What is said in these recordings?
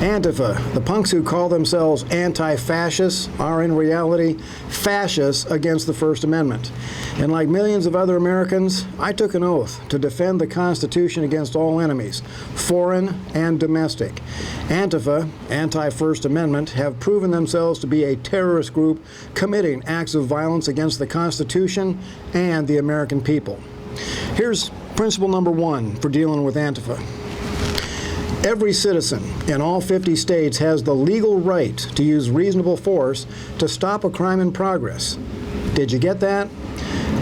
Antifa, the punks who call themselves anti-fascists, are in reality fascists against the First Amendment. And like millions of other Americans, I took an oath to defend the Constitution against all enemies, foreign and domestic. Antifa, anti-First Amendment, have proven themselves to be a terrorist group committing acts of violence against the Constitution and the American people. Here's principle number 1 for dealing with Antifa. Every citizen in all 50 states has the legal right to use reasonable force to stop a crime in progress. Did you get that?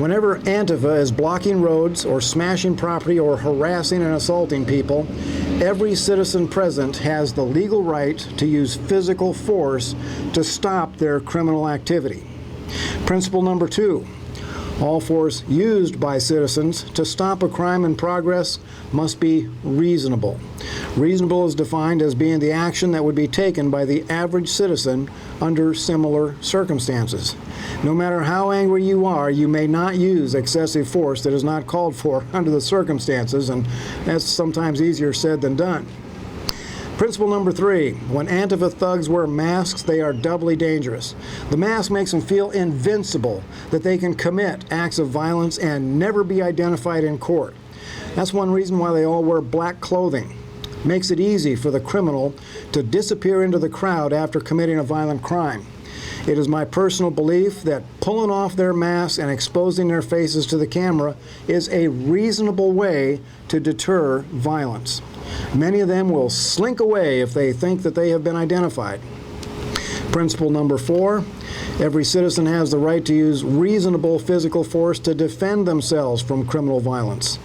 Whenever Antifa is blocking roads or smashing property or harassing and assaulting people, every citizen present has the legal right to use physical force to stop their criminal activity. Principle number 2. All force used by citizens to stop a crime in progress must be reasonable. Reasonable is defined as being the action that would be taken by the average citizen under similar circumstances. No matter how angry you are, you may not use excessive force that is not called for under the circumstances, and that's sometimes easier said than done. Principle number 3, when Antifa thugs wear masks, they are doubly dangerous. The mask makes them feel invincible, that they can commit acts of violence and never be identified in court. That's one reason why they all wear black clothing. Makes it easy for the criminal to disappear into the crowd after committing a violent crime. It is my personal belief that pulling off their masks and exposing their faces to the camera is a reasonable way to deter violence. Many of them will slink away if they think that they have been identified. Principle number 4, every citizen has the right to use reasonable physical force to defend themselves from criminal violence.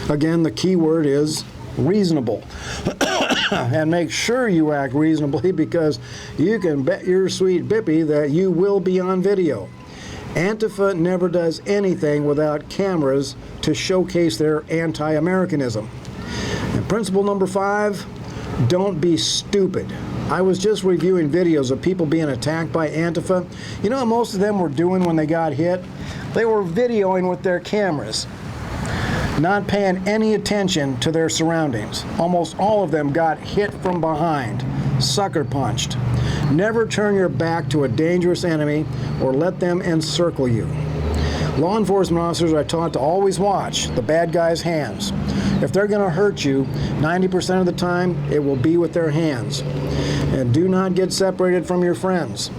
Again, the key word is reasonable. And make sure you act reasonably, because you can bet your sweet bippy that you will be on video. Antifa never does anything without cameras to showcase their anti-Americanism. And principle number 5, don't be stupid. I was just reviewing videos of people being attacked by Antifa. You know what most of them were doing when they got hit? They were videoing with their cameras, not paying any attention to their surroundings. Almost all of them got hit from behind, sucker punched. Never turn your back to a dangerous enemy or let them encircle you. Law enforcement officers are taught to always watch the bad guy's hands. If they're going to hurt you, 90% of the time, it will be with their hands. And do not get separated from your friends.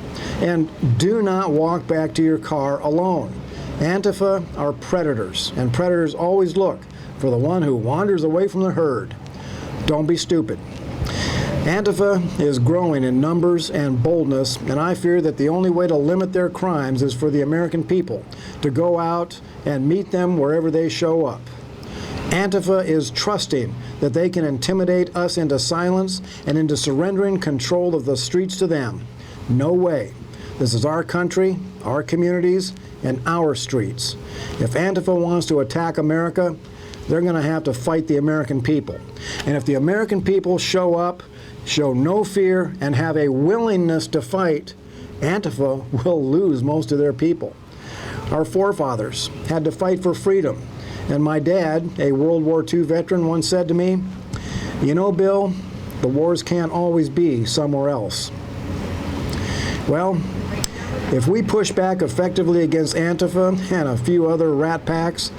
And do not walk back to your car alone. Antifa are predators, and predators always look for the one who wanders away from the herd. Don't be stupid. Antifa is growing in numbers and boldness, and I fear that the only way to limit their crimes is for the American people to go out and meet them wherever they show up. Antifa is trusting that they can intimidate us into silence and into surrendering control of the streets to them. No way. This is our country, our communities, and our streets. If Antifa wants to attack America, they're going to have to fight the American people. And if the American people show up, show no fear, and have a willingness to fight, Antifa will lose most of their people. Our forefathers had to fight for freedom. And my dad, a World War II veteran, once said to me, "You know, Bill, the wars can't always be somewhere else." Well, if we push back effectively against Antifa and a few other rat packs,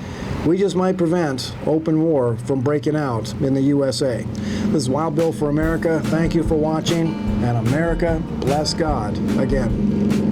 we just might prevent open war from breaking out in the USA. This is Wild Bill for America. Thank you for watching, and America bless God again.